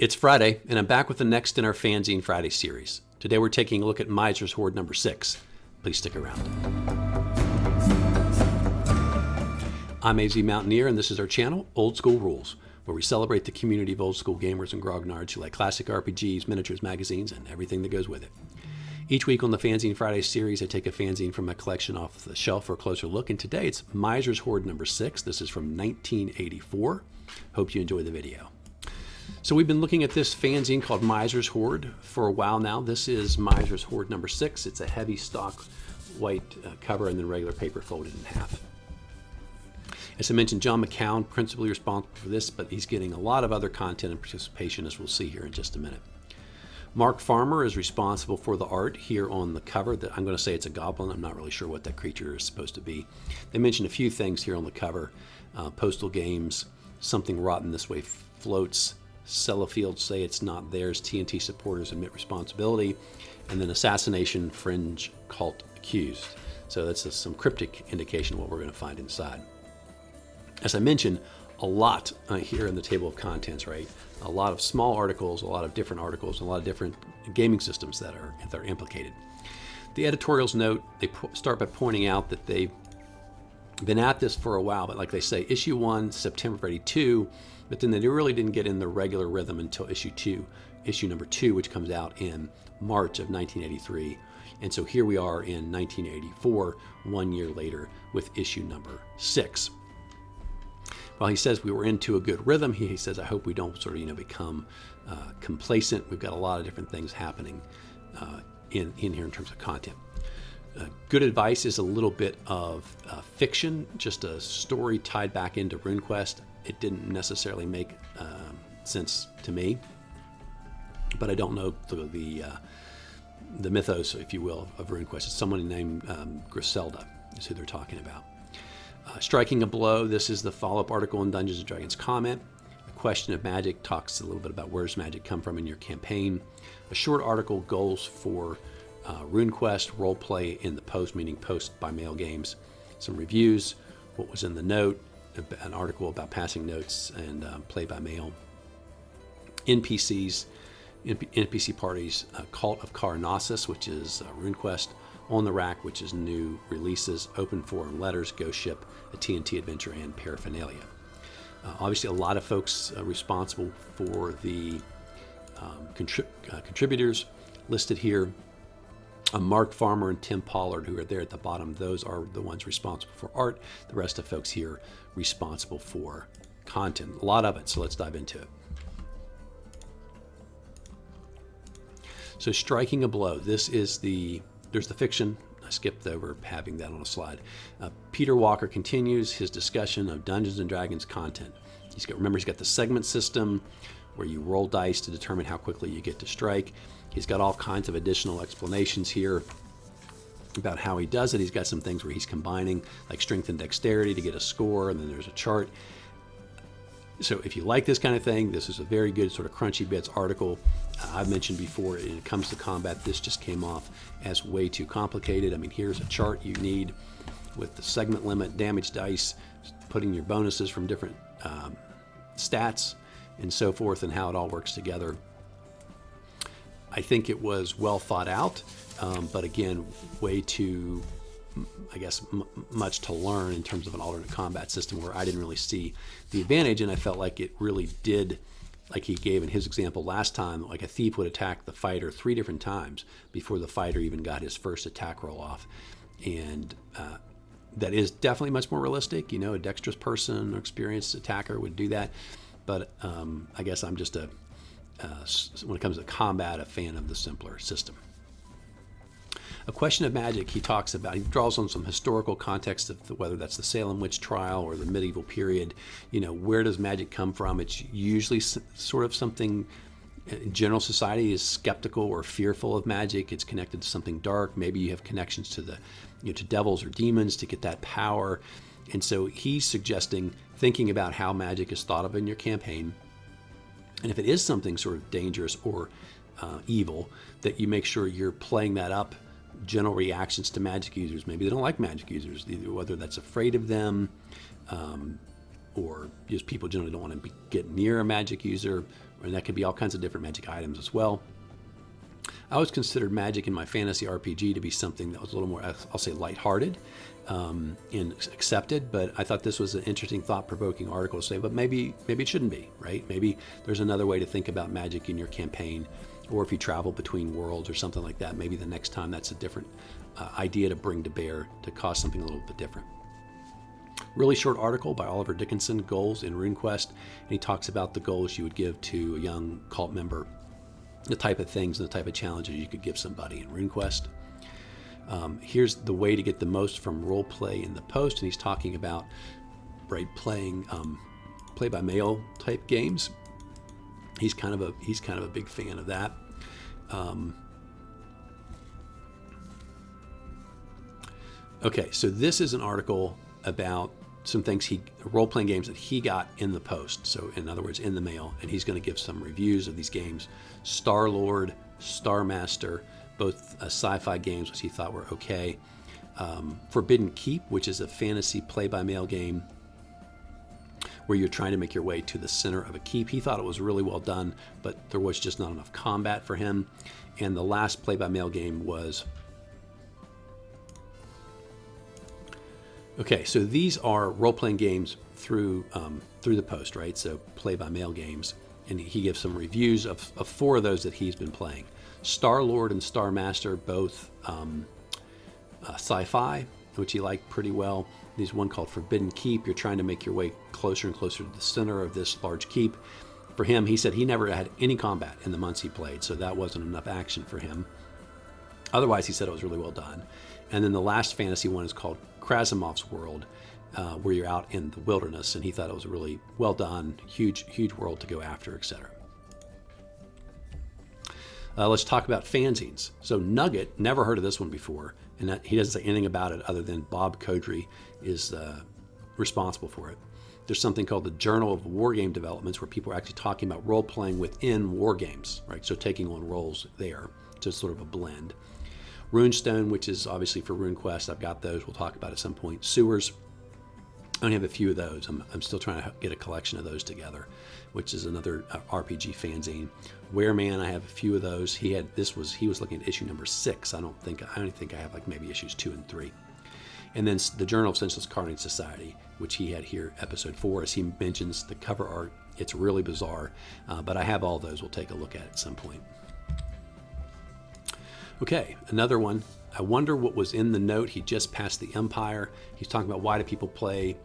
It's Friday, and I'm back with the next in our Fanzine Friday series. Today we're taking a look at Miser's Hoard number 6. Please stick around. I'm AZ Mountaineer, and this is our channel, Old School Rules, where we celebrate the community of old school gamers and grognards who like classic RPGs, miniatures, magazines, and everything that goes with it. Each week on the Fanzine Friday series, I take a fanzine from my collection off the shelf for a closer look, and today it's Miser's Hoard number 6. This is from 1984. Hope you enjoy the video. So we've been looking at this fanzine called Miser's Hoard for a while now. This is Miser's Hoard number 6. It's a heavy stock white cover and then regular paper folded in half. As I mentioned, John McKeown principally responsible for this, but he's getting a lot of other content and participation, as we'll see here in just a minute. Mark Farmer is responsible for the art here on the cover. I'm going to say it's a goblin. I'm not really sure what that creature is supposed to be. They mentioned a few things here on the cover. Postal games, something rotten this way floats. Sellafields say it's not theirs. TNT supporters admit responsibility. And then assassination, fringe, cult accused. So that's some cryptic indication of what we're going to find inside. As I mentioned, a lot here in the table of contents, right? A lot of small articles, a lot of different articles, a lot of different gaming systems that are implicated. The editorials note, they start by pointing out that they've been at this for a while, but like they say, issue 1, September of 82, but then they really didn't get in the regular rhythm until issue number 2, which comes out in March of 1983. And so here we are in 1984, 1 year later, with issue number 6. While he says we were into a good rhythm, he says, I hope we don't sort of become complacent. We've got a lot of different things happening in here in terms of content. Good advice is a little bit of fiction, just a story tied back into RuneQuest. It didn't necessarily make sense to me, but I don't know the mythos, if you will, of RuneQuest. It's someone named Griselda is who they're talking about. Striking a Blow, this is the follow-up article in Dungeons & Dragons comment. A Question of Magic talks a little bit about where does magic come from in your campaign. A short article, Goals for RuneQuest, Roleplay in the Post, meaning post by mail games. Some reviews, what was in the note, an article about passing notes and play by mail. NPC Parties, Cult of Kar-Narsis, which is RuneQuest. On the Rack, which is new releases, Open Forum Letters, Ghost Ship, a TNT Adventure, and Paraphernalia. Obviously, a lot of folks responsible for the contributors listed here. Mark Farmer and Tim Pollard, who are there at the bottom, those are the ones responsible for art. The rest of folks here responsible for content. A lot of it, so let's dive into it. So Striking a Blow, this is there's the fiction. I skipped over having that on a slide. Peter Walker continues his discussion of Dungeons & Dragons content. Remember, he's got the segment system where you roll dice to determine how quickly you get to strike. He's got all kinds of additional explanations here about how he does it. He's got some things where he's combining like strength and dexterity to get a score, and then there's a chart. So if you like this kind of thing, this is a very good sort of crunchy bits article. I've mentioned before, when it comes to combat, this just came off as way too complicated. I mean, here's a chart you need with the segment limit, damage dice, putting your bonuses from different stats and so forth, and how it all works together. I think it was well thought out, but again, way too, I guess, much to learn in terms of an alternate combat system where I didn't really see the advantage, and I felt like it really did, like he gave in his example last time, like a thief would attack the fighter 3 different times before the fighter even got his first attack roll off. And that is definitely much more realistic. A dexterous person or experienced attacker would do that. But I guess I'm just when it comes to combat, a fan of the simpler system. A Question of Magic, he talks about, he draws on some historical context of whether that's the Salem witch trial or the medieval period. Where does magic come from? It's usually sort of something, general society is skeptical or fearful of magic. It's connected to something dark. Maybe you have connections to to devils or demons to get that power. And so he's suggesting thinking about how magic is thought of in your campaign. And if it is something sort of dangerous or evil, that you make sure you're playing that up. General reactions to magic users. Maybe they don't like magic users, either whether that's afraid of them or just people generally don't want to get near a magic user, and that could be all kinds of different magic items as well. I always considered magic in my fantasy RPG to be something that was a little more, I'll say, lighthearted and accepted, but I thought this was an interesting, thought-provoking article to say, but maybe it shouldn't be, right? Maybe there's another way to think about magic in your campaign, or if you travel between worlds or something like that, maybe the next time that's a different idea to bring to bear to cause something a little bit different. Really short article by Oliver Dickinson, Goals in RuneQuest, and he talks about the goals you would give to a young cult member, the type of things and the type of challenges you could give somebody in RuneQuest. Here's the way to get the most from role play in the post, and he's talking about playing play by mail type games. He's kind of a big fan of that. Okay, so this is an article about some things role-playing games that he got in the post. So in other words, in the mail, and he's going to give some reviews of these games. Star-Lord, Star Master, both sci-fi games, which he thought were okay. Forbidden Keep, which is a fantasy play-by-mail game where you're trying to make your way to the center of a keep. He thought it was really well done, but there was just not enough combat for him. And the last play-by-mail game was... Okay, so these are role-playing games through the post, right? So play-by-mail games, and he gives some reviews of 4 of those that he's been playing. Star-Lord and Star Master, both sci-fi, which he liked pretty well. There's one called Forbidden Keep. You're trying to make your way closer and closer to the center of this large keep. For him, he said he never had any combat in the months he played, so that wasn't enough action for him. Otherwise, he said it was really well done. And then the last fantasy one is called Krasimov's World, where you're out in the wilderness, and he thought it was really well done, huge world to go after, etc. Let's talk about fanzines. So Nugget, never heard of this one before, and he doesn't say anything about it other than Bob Codry is responsible for it. There's something called the Journal of Wargame Developments, where people are actually talking about role-playing within war games, right? So taking on roles there, so it's sort of a blend. Runestone, which is obviously for RuneQuest. I've got those. We'll talk about at some point. Sewers. I only have a few of those. I'm still trying to get a collection of those together, which is another RPG fanzine. Wereman, I have a few of those. He was looking at issue number 6. I don't think I have like maybe issues 2 and 3. And then the Journal of Senseless Carnage Society, which he had here, episode 4, as he mentions the cover art. It's really bizarre, but I have all those. We'll take a look at some point. Okay, another one. I wonder what was in the note. He just passed the Empire. He's talking about why do people play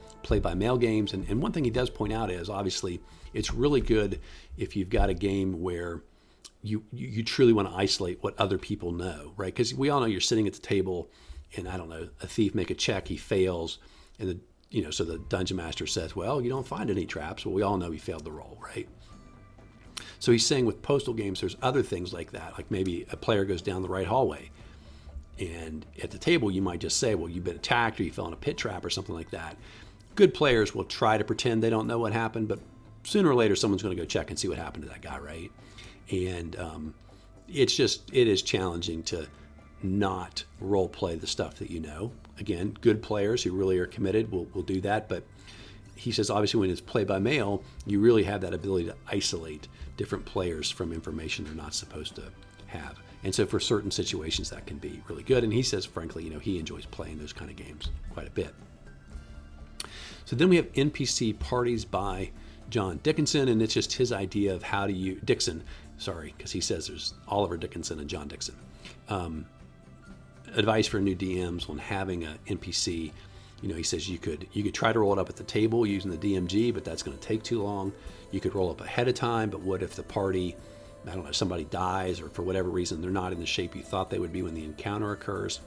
by mail games. And one thing he does point out is, obviously, it's really good if you've got a game where you truly want to isolate what other people know, right? Because we all know you're sitting at the table and, I don't know, a thief make a check, he fails, and so the dungeon master says, well, you don't find any traps. Well, we all know he failed the roll, right? So he's saying with postal games, there's other things like that. Like maybe a player goes down the right hallway, and at the table you might just say, well, you've been attacked or you fell in a pit trap or something like that. Good players will try to pretend they don't know what happened, but sooner or later someone's going to go check and see what happened to that guy, right? And it is challenging to not role play the stuff that you know. Again, good players who really are committed will do that, but he says obviously when it's play by mail, you really have that ability to isolate different players from information they're not supposed to have. And so for certain situations that can be really good. And he says, frankly, he enjoys playing those kind of games quite a bit. So then we have NPC Parties by John Dickinson, and it's just his idea of how to use Dickson, because he says there's Oliver Dickinson and John Dickson. Advice for new DMs on having an NPC. He says you could try to roll it up at the table using the DMG, but that's going to take too long. You could roll up ahead of time, but what if the party, I don't know, somebody dies or for whatever reason they're not in the shape you thought they would be when the encounter occurs?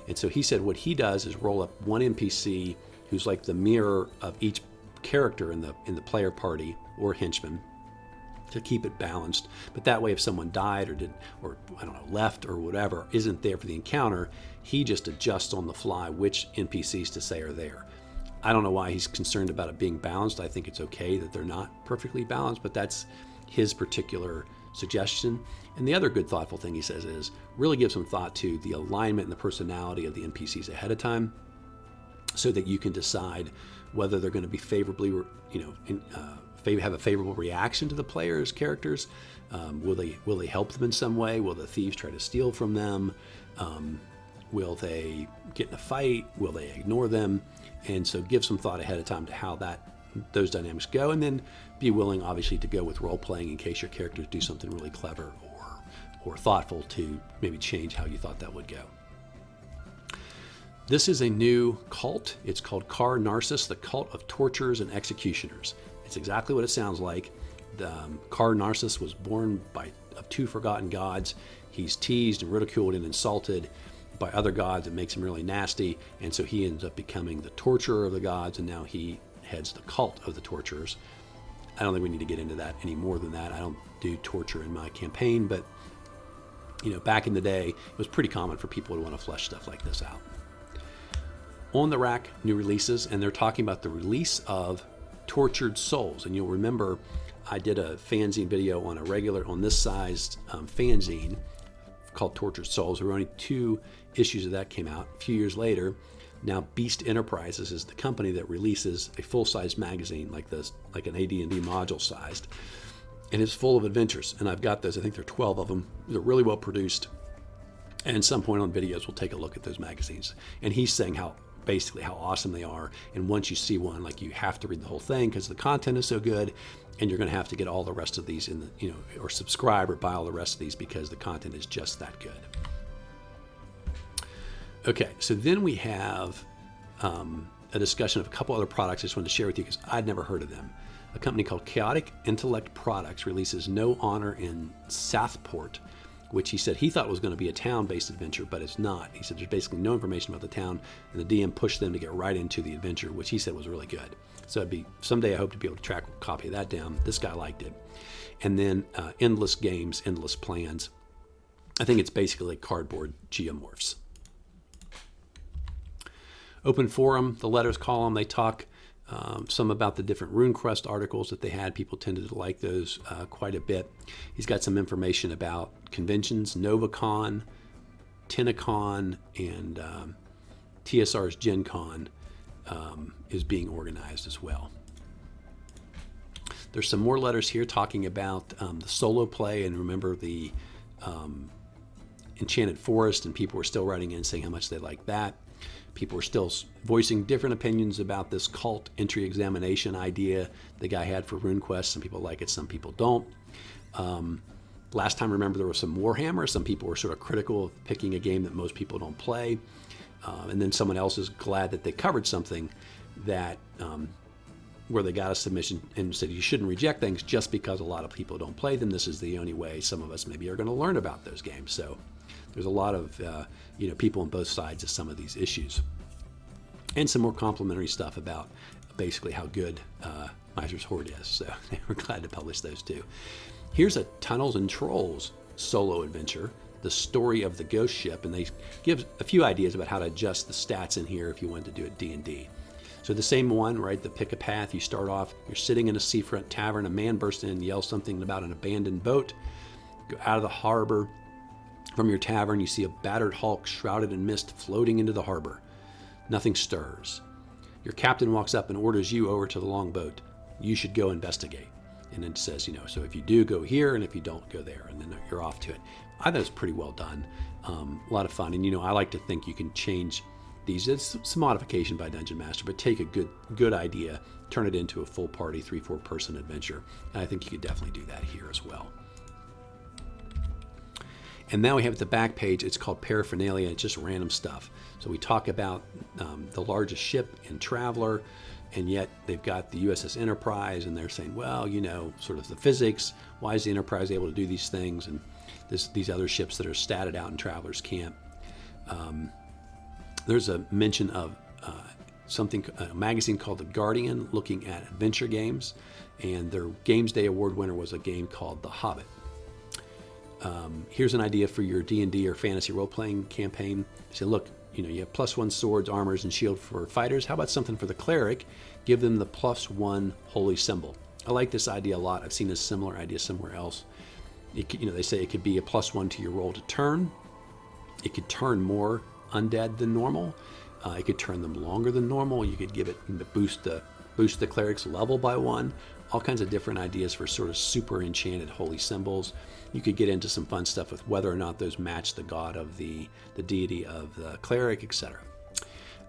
And so he said what he does is roll up one NPC who's like the mirror of each character in the player party or henchman to keep it balanced. But that way if someone died or I don't know, left or whatever, isn't there for the encounter, he just adjusts on the fly which NPCs to say are there. I don't know why he's concerned about it being balanced. I think it's okay that they're not perfectly balanced, but that's his particular suggestion. And the other good thoughtful thing he says is really give some thought to the alignment and the personality of the NPCs ahead of time so that you can decide whether they're going to be favorably have a favorable reaction to the players' characters? Will they help them in some way? Will the thieves try to steal from them? Will they get in a fight? Will they ignore them? And so give some thought ahead of time to how those dynamics go, and then be willing, obviously, to go with role playing in case your characters do something really clever or thoughtful to maybe change how you thought that would go. This is a new cult. It's called Kar-Narsis, the Cult of Torturers and Executioners. It's exactly what it sounds like. Kar-Narsis was born of two forgotten gods. He's teased and ridiculed and insulted by other gods. It makes him really nasty, and so he ends up becoming the torturer of the gods, and now he heads the cult of the torturers. I don't think we need to get into that any more than that. I don't do torture in my campaign, but back in the day, it was pretty common for people to want to flesh stuff like this out. On the rack, new releases, and they're talking about the release of Tortured Souls. And you'll remember I did a fanzine video on this sized fanzine called Tortured Souls. There were only 2 issues of that came out. A few years later, now Beast Enterprises is the company that releases a full-size magazine like this, like an AD&D module sized, and it's full of adventures. And I've got those. I think there are 12 of them. They're really well produced. And at some point on videos, we'll take a look at those magazines. And he's saying how awesome they are. And once you see one, you have to read the whole thing because the content is so good. And you're going to have to get all the rest of these or subscribe or buy all the rest of these because the content is just that good. Okay, so then we have a discussion of a couple other products I just wanted to share with you because I'd never heard of them. A company called Chaotic Intellect Products releases No Honor in Sathporte, which he said he thought was going to be a town-based adventure, but it's not. He said there's basically no information about the town, and the DM pushed them to get right into the adventure, which he said was really good. So someday I hope to be able to track a copy of that down. This guy liked it. And then Endless Games, Endless Plans. I think it's basically cardboard geomorphs. Open Forum, the letters column, they talk some about the different RuneQuest articles that they had. People tended to like those quite a bit. He's got some information about conventions, NovaCon, Tenacon, and TSR's Gen Con is being organized as well. There's some more letters here talking about the solo play, and remember the Enchanted Forest, and people were still writing in saying how much they like that. People were still voicing different opinions about this cult entry examination idea the guy had for RuneQuest. Some people like it, some people don't. Last time, remember, there was some Warhammer. Some people were sort of critical of picking a game that most people don't play. And then someone else is glad that they covered something that where they got a submission and said you shouldn't reject things just because a lot of people don't play them. This is the only way some of us maybe are going to learn about those games. So there's a lot of people on both sides of some of these issues. And some more complimentary stuff about basically how good Miser's Hoard is. So we're glad to publish those too. Here's a Tunnels and Trolls solo adventure, The Story of the Ghost Ship, and they give a few ideas about how to adjust the stats in here if you wanted to do it D&D. So the same one, right, the pick a path, you start off, you're sitting in a seafront tavern, a man bursts in and yells something about an abandoned boat. Go out of the harbor. From your tavern, you see a battered hulk shrouded in mist floating into the harbor. Nothing stirs. Your captain walks up and orders you over to the longboat. You should go investigate. And then it says, so if you do, go here, and if you don't, go there. And then you're off to it. I thought it was pretty well done. A lot of fun. And, I like to think you can change these. It's some modification by Dungeon Master, but take a good idea, turn it into a full party, 3-4 person adventure. And I think you could definitely do that here as well. And now we have at the back page, it's called Paraphernalia. It's just random stuff. So we talk about the largest ship in Traveler, and yet they've got the USS Enterprise, and they're saying, well, sort of the physics. Why is the Enterprise able to do these things? And these other ships that are statted out in Travelers can't. There's a mention of a magazine called The Guardian looking at adventure games, and their Games Day Award winner was a game called The Hobbit. Here's an idea for your D&D or fantasy role-playing campaign. Say, look, you have +1 swords, armors, and shield for fighters. How about something for the cleric? Give them the +1 holy symbol. I like this idea a lot. I've seen a similar idea somewhere else. They say it could be a +1 to your roll to turn. It could turn more undead than normal. It could turn them longer than normal. You could give it boost the cleric's level by 1. all kinds of different ideas for sort of super enchanted holy symbols. You could get into some fun stuff with whether or not those match the god of the deity of the cleric, etc.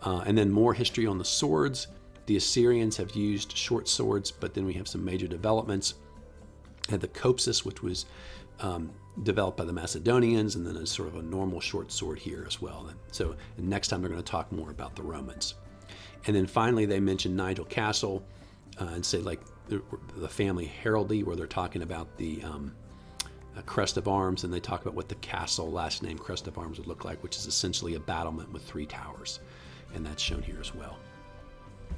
And then more history on the swords. The Assyrians have used short swords, but then we have some major developments. Had the kopsis, which was developed by the Macedonians, and then a sort of a normal short sword here as well. So next time they're going to talk more about the Romans. And then finally they mentioned Nigel Castle and say like the family heraldry, where they're talking about the crest of arms, and they talk about what the castle last name crest of arms would look like, which is essentially a battlement with 3 towers, and that's shown here as well.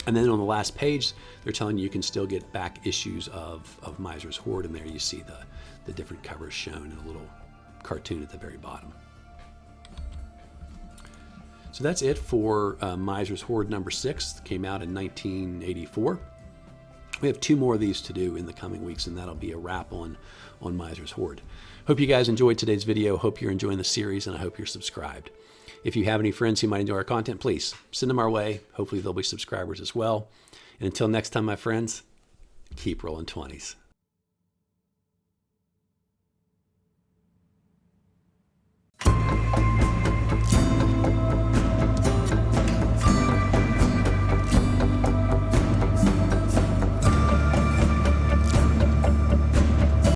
And then on the last page, they're telling you can still get back issues of Miser's Hoard, and there you see the different covers shown in a little cartoon at the very bottom. So that's it for Miser's Hoard number 6. It came out in 1984. We have 2 more of these to do in the coming weeks, and that'll be a wrap on Miser's Hoard. Hope you guys enjoyed today's video. Hope you're enjoying the series, and I hope you're subscribed. If you have any friends who might enjoy our content, please send them our way. Hopefully they'll be subscribers as well. And until next time, my friends, keep rolling 20s.